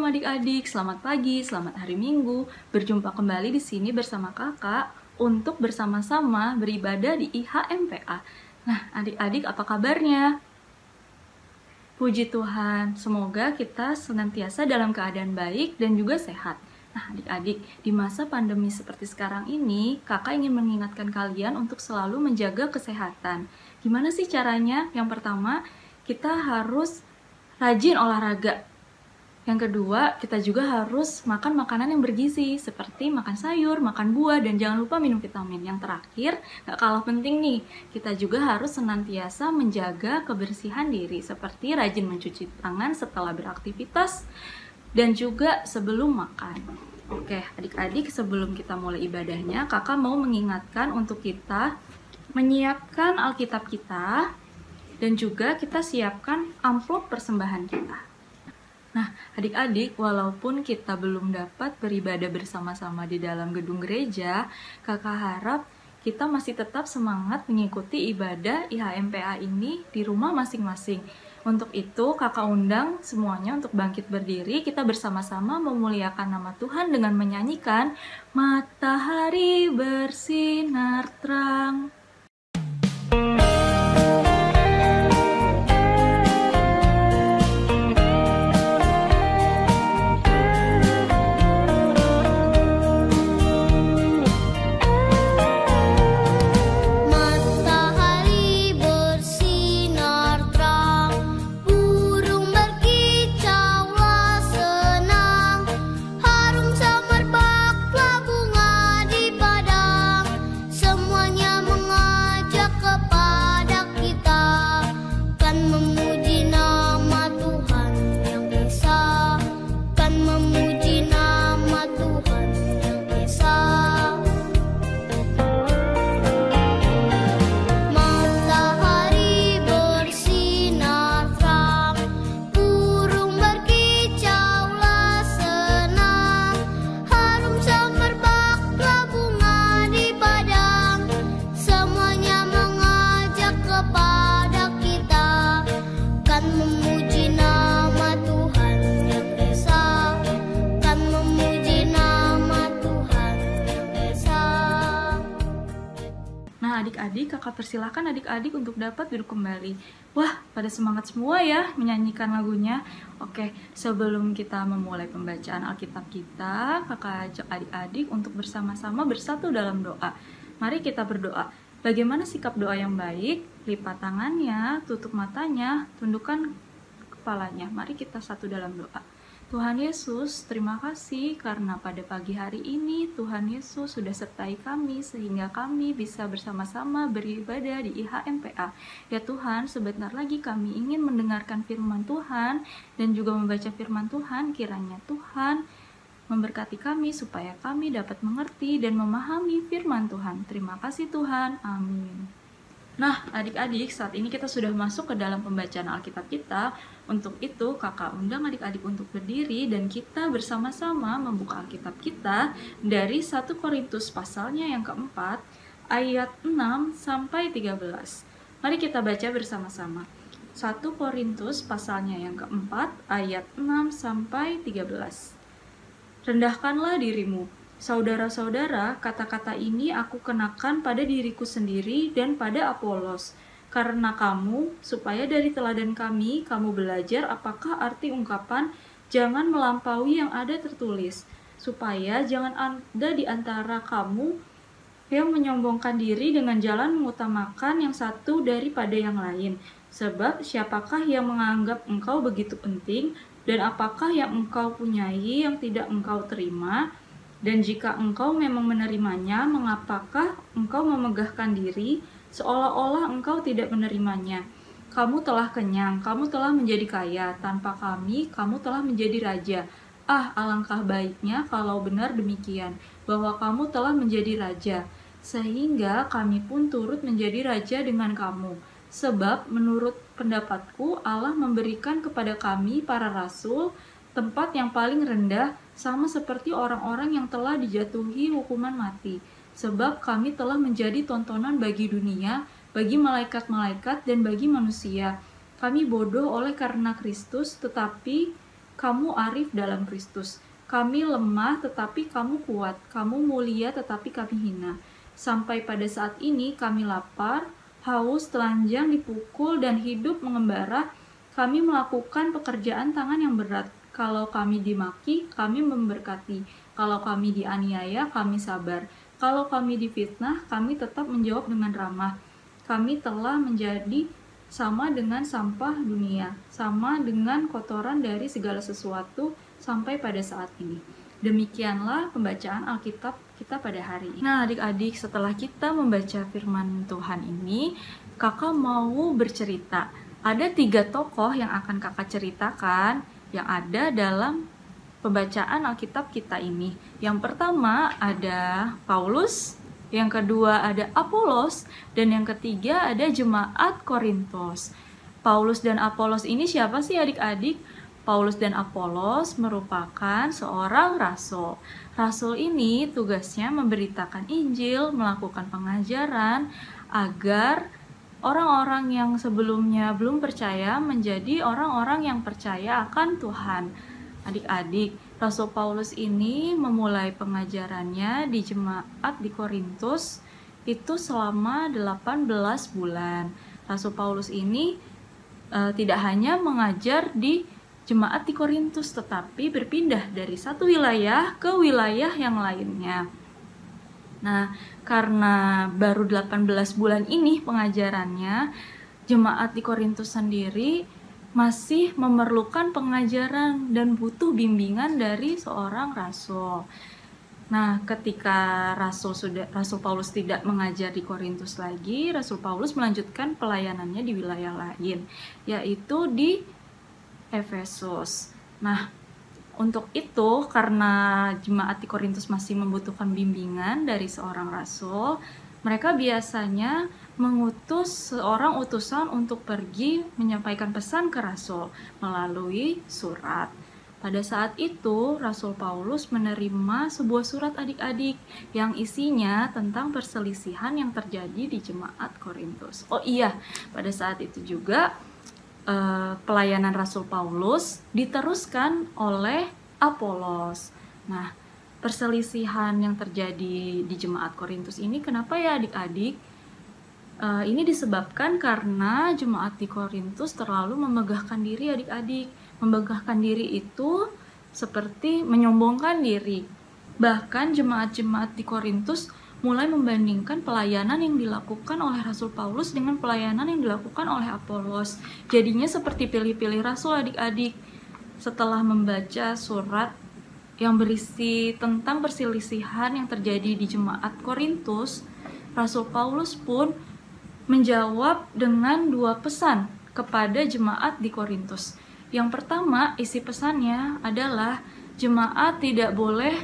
adik-adik, selamat pagi, selamat hari Minggu. Berjumpa kembali di sini bersama kakak untuk bersama-sama beribadah di IHMPA. Nah, adik-adik apa kabarnya? Puji Tuhan, semoga kita senantiasa dalam keadaan baik dan juga sehat. Nah, adik-adik, di masa pandemi seperti sekarang ini, kakak ingin mengingatkan kalian untuk selalu menjaga kesehatan. Gimana sih caranya? Yang pertama, kita harus rajin olahraga. Yang kedua, kita juga harus makan makanan yang bergizi, seperti makan sayur, makan buah, dan jangan lupa minum vitamin. Yang terakhir, gak kalah penting nih, kita juga harus senantiasa menjaga kebersihan diri, seperti rajin mencuci tangan setelah beraktivitas, dan juga sebelum makan. Oke, adik-adik, sebelum kita mulai ibadahnya, kakak mau mengingatkan untuk kita menyiapkan Alkitab kita, dan juga kita siapkan amplop persembahan kita. Nah, adik-adik, walaupun kita belum dapat beribadah bersama-sama di dalam gedung gereja, kakak harap kita masih tetap semangat mengikuti ibadah IHMPA ini di rumah masing-masing. Untuk itu, kakak undang semuanya untuk bangkit berdiri, kita bersama-sama memuliakan nama Tuhan dengan menyanyikan Matahari bersinar terang. Adik-adik, kakak persilakan adik-adik untuk dapat duduk kembali. Wah, pada semangat semua ya menyanyikan lagunya. Oke, sebelum kita memulai pembacaan Alkitab kita, kakak ajak adik-adik untuk bersama-sama bersatu dalam doa. Mari kita berdoa. Bagaimana sikap doa yang baik? Lipat tangannya, tutup matanya, tundukkan kepalanya. Mari kita satu dalam doa. Tuhan Yesus, terima kasih karena pada pagi hari ini Tuhan Yesus sudah sertai kami sehingga kami bisa bersama-sama beribadah di IHMPA. Ya Tuhan, sebentar lagi kami ingin mendengarkan firman Tuhan dan juga membaca firman Tuhan. Kiranya Tuhan memberkati kami supaya kami dapat mengerti dan memahami firman Tuhan. Terima kasih Tuhan. Amin. Nah, adik-adik, saat ini kita sudah masuk ke dalam pembacaan Alkitab kita. Untuk itu, kakak undang adik-adik untuk berdiri dan kita bersama-sama membuka Alkitab kita dari 1 Korintus pasalnya yang keempat, ayat 6 sampai 13. Mari kita baca bersama-sama. 1 Korintus pasalnya yang keempat, ayat 6 sampai 13. Rendahkanlah dirimu. Saudara-saudara, kata-kata ini aku kenakan pada diriku sendiri dan pada Apolos, karena kamu, supaya dari teladan kami, kamu belajar apakah arti ungkapan jangan melampaui yang ada tertulis, supaya jangan ada di antara kamu yang menyombongkan diri dengan jalan mengutamakan yang satu daripada yang lain. Sebab siapakah yang menganggap engkau begitu penting, dan apakah yang engkau punyai yang tidak engkau terima? Dan jika engkau memang menerimanya, mengapakah engkau memegahkan diri seolah-olah engkau tidak menerimanya? Kamu telah kenyang, kamu telah menjadi kaya, tanpa kami, kamu telah menjadi raja. Ah, alangkah baiknya kalau benar demikian, bahwa kamu telah menjadi raja, sehingga kami pun turut menjadi raja dengan kamu. Sebab menurut pendapatku, Allah memberikan kepada kami, para rasul, tempat yang paling rendah, sama seperti orang-orang yang telah dijatuhi hukuman mati. Sebab kami telah menjadi tontonan bagi dunia, bagi malaikat-malaikat, dan bagi manusia. Kami bodoh oleh karena Kristus, tetapi kamu arif dalam Kristus. Kami lemah tetapi kamu kuat, kamu mulia tetapi kami hina. Sampai pada saat ini kami lapar, haus, telanjang, dipukul, dan hidup mengembara. Kami melakukan pekerjaan tangan yang berat. Kalau kami dimaki, kami memberkati. Kalau kami dianiaya, kami sabar. Kalau kami difitnah, kami tetap menjawab dengan ramah. Kami telah menjadi sama dengan sampah dunia, sama dengan kotoran dari segala sesuatu sampai pada saat ini. Demikianlah pembacaan Alkitab kita pada hari ini. Nah, adik-adik, setelah kita membaca firman Tuhan ini, kakak mau bercerita. Ada 3 tokoh yang akan kakak ceritakan yang ada dalam pembacaan Alkitab kita ini. Yang pertama ada Paulus, yang kedua ada Apolos, dan yang ketiga ada jemaat Korintus. Paulus dan Apolos ini siapa sih adik-adik? Paulus dan Apolos merupakan seorang rasul. Rasul ini tugasnya memberitakan Injil, melakukan pengajaran agar orang-orang yang sebelumnya belum percaya menjadi orang-orang yang percaya akan Tuhan. Adik-adik, Rasul Paulus ini memulai pengajarannya di jemaat di Korintus itu selama 18 bulan. Rasul Paulus ini tidak hanya mengajar di jemaat di Korintus, tetapi berpindah dari satu wilayah ke wilayah yang lainnya. Nah, karena baru 18 bulan ini pengajarannya, jemaat di Korintus sendiri masih memerlukan pengajaran dan butuh bimbingan dari seorang rasul. Nah, ketika Rasul Paulus tidak mengajar di Korintus lagi, Rasul Paulus melanjutkan pelayanannya di wilayah lain, yaitu di Efesus. Nah, untuk itu, karena jemaat di Korintus masih membutuhkan bimbingan dari seorang rasul, mereka biasanya mengutus seorang utusan untuk pergi menyampaikan pesan ke rasul melalui surat. Pada saat itu, Rasul Paulus menerima sebuah surat adik-adik yang isinya tentang perselisihan yang terjadi di jemaat Korintus. Oh iya, pada saat itu juga pelayanan Rasul Paulus diteruskan oleh Apolos. Nah, perselisihan yang terjadi di jemaat Korintus ini kenapa ya adik-adik? Ini disebabkan karena jemaat di Korintus terlalu memegahkan diri adik-adik. Memegahkan diri itu seperti menyombongkan diri. Bahkan jemaat-jemaat di Korintus mulai membandingkan pelayanan yang dilakukan oleh Rasul Paulus dengan pelayanan yang dilakukan oleh Apolos. Jadinya seperti pilih-pilih rasul adik-adik. Setelah membaca surat yang berisi tentang perselisihan yang terjadi di jemaat Korintus, Rasul Paulus pun menjawab dengan 2 pesan kepada jemaat di Korintus. Yang pertama, isi pesannya adalah jemaat tidak boleh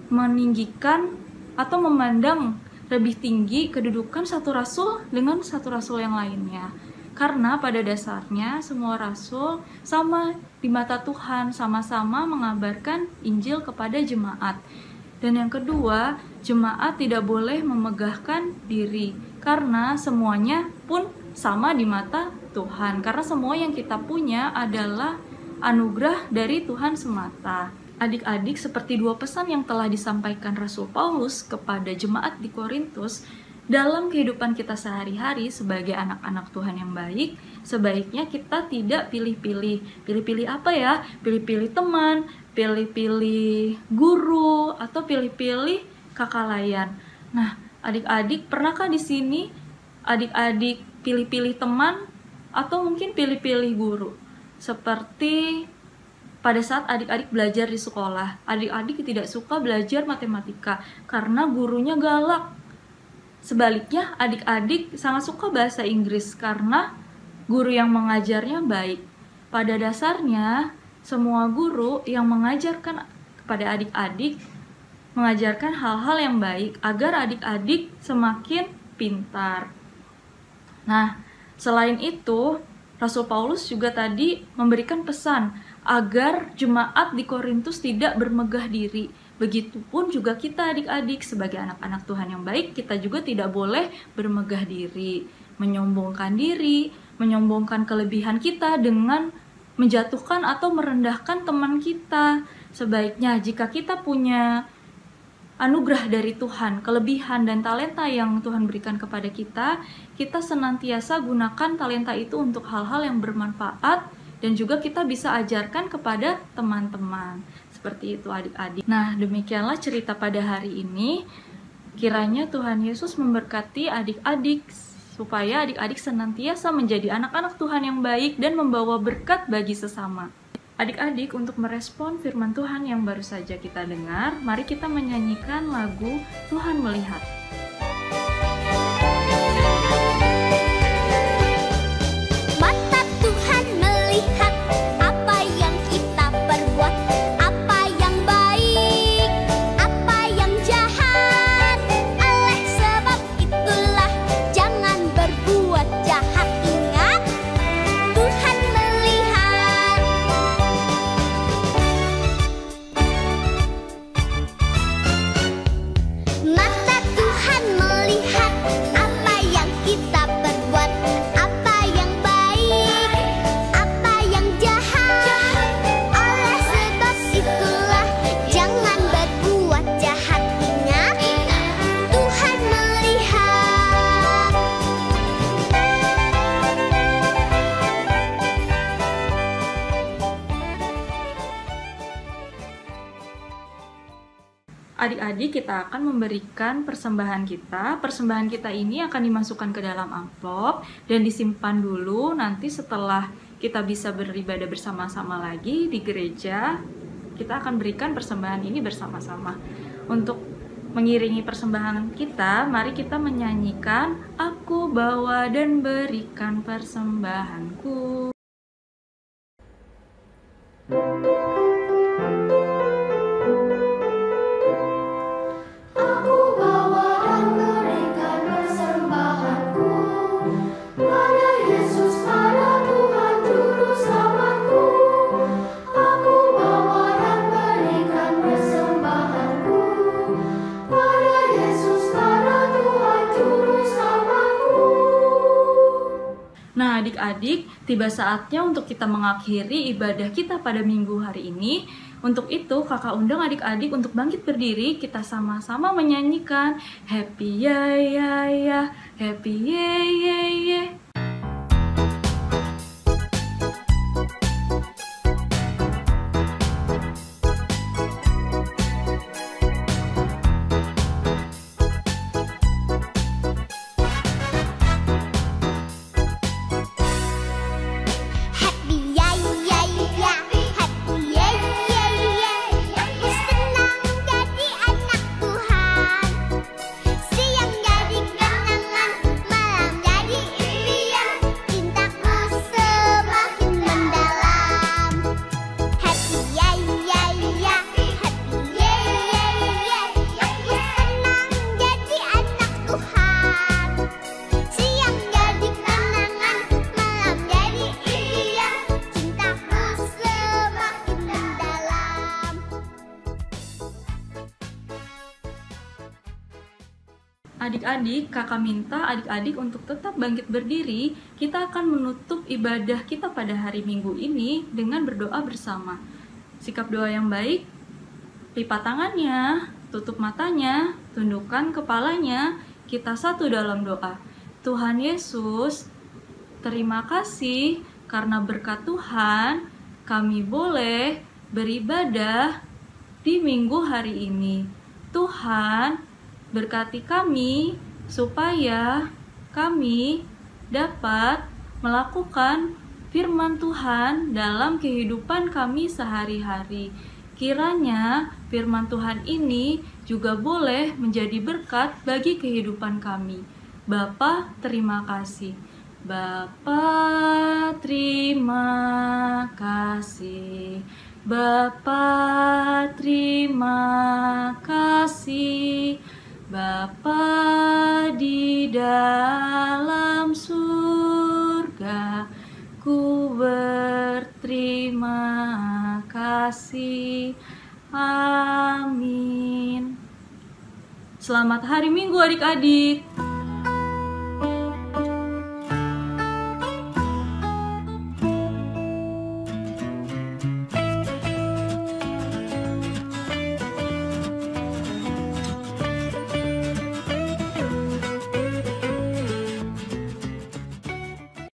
meninggikan atau memandang lebih tinggi kedudukan satu rasul dengan satu rasul yang lainnya. Karena pada dasarnya semua rasul sama di mata Tuhan, sama-sama mengabarkan Injil kepada jemaat. Dan yang kedua, jemaat tidak boleh memegahkan diri karena semuanya pun sama di mata Tuhan. Karena semua yang kita punya adalah anugerah dari Tuhan semata. Adik-adik, seperti 2 pesan yang telah disampaikan Rasul Paulus kepada jemaat di Korintus, dalam kehidupan kita sehari-hari sebagai anak-anak Tuhan yang baik, sebaiknya kita tidak pilih-pilih. Pilih-pilih apa ya? Pilih-pilih teman, pilih-pilih guru, atau pilih-pilih kakak layan. Nah, adik-adik, pernahkah di sini adik-adik pilih-pilih teman atau mungkin pilih-pilih guru? Seperti pada saat adik-adik belajar di sekolah, adik-adik tidak suka belajar matematika karena gurunya galak. Sebaliknya, adik-adik sangat suka bahasa Inggris karena guru yang mengajarnya baik. Pada dasarnya, semua guru yang mengajarkan kepada adik-adik mengajarkan hal-hal yang baik agar adik-adik semakin pintar. Nah, selain itu, Rasul Paulus juga tadi memberikan pesan agar jemaat di Korintus tidak bermegah diri. Begitupun juga kita adik-adik sebagai anak-anak Tuhan yang baik, kita juga tidak boleh bermegah diri, menyombongkan kelebihan kita dengan menjatuhkan atau merendahkan teman kita. Sebaiknya jika kita punya anugerah dari Tuhan, kelebihan dan talenta yang Tuhan berikan kepada kita, kita senantiasa gunakan talenta itu untuk hal-hal yang bermanfaat dan juga kita bisa ajarkan kepada teman-teman. Seperti itu adik-adik. Nah, demikianlah cerita pada hari ini. Kiranya Tuhan Yesus memberkati adik-adik supaya adik-adik senantiasa menjadi anak-anak Tuhan yang baik dan membawa berkat bagi sesama. Adik-adik, untuk merespon firman Tuhan yang baru saja kita dengar, mari kita menyanyikan lagu Tuhan Melihat. Mata Tuhan melihat apa yang kita perbuat, apa yang baik, apa yang jahat. Oleh sebab itulah jangan berbuat jahat. Ingat, Tuhan melihat. Mata Tuhan melihat apa yang kita perbuat, apa yang baik, apa yang jahat. Oleh sebab itulah jangan berbuat jahat. Ingat, Tuhan melihat. Adik-adik, kita akan memberikan persembahan kita. Persembahan kita ini akan dimasukkan ke dalam amplop dan disimpan dulu. Nanti setelah kita bisa beribadah bersama-sama lagi di gereja, kita akan berikan persembahan ini bersama-sama. Untuk mengiringi persembahan kita, mari kita menyanyikan Aku bawa dan berikan persembahanku. Aku bawa dan berikan persembahanku pada Yesus, pada Tuhan Juru Selamatku. Aku bawa dan berikan persembahanku pada Yesus, pada Tuhan Juru Selamatku. Nah, adik-adik, tiba saatnya untuk kita mengakhiri ibadah kita pada minggu hari ini. Untuk itu, kakak undang adik-adik untuk bangkit berdiri, kita sama-sama menyanyikan Happy ya ya ya, Happy ye ye ye. Happy ya ya ya, happy ya ya ya. Aku senang jadi anak Tuhan. Siang jadi kenangan, malam jadi impian. Cintaku semakin mendalam. Happy ya ya ya, happy ya ya ya. Aku senang jadi anak Tuhan. Siang jadi kenangan, malam jadi impian. Cintaku semakin mendalam. Adik-adik, kakak minta adik-adik untuk tetap bangkit berdiri. Kita akan menutup ibadah kita pada hari Minggu ini dengan berdoa bersama. Sikap doa yang baik, lipat tangannya, tutup matanya, tundukkan kepalanya, kita satu dalam doa. Tuhan Yesus, terima kasih karena berkat Tuhan kami boleh beribadah di minggu hari ini. Tuhan, berkati kami supaya kami dapat melakukan firman Tuhan dalam kehidupan kami sehari-hari. Kiranya firman Tuhan ini juga boleh menjadi berkat bagi kehidupan kami. Bapa, terima kasih. Bapa, terima kasih. Bapa, terima kasih. Bapa di dalam surga, ku berterima kasih. Amin. Selamat hari Minggu adik-adik.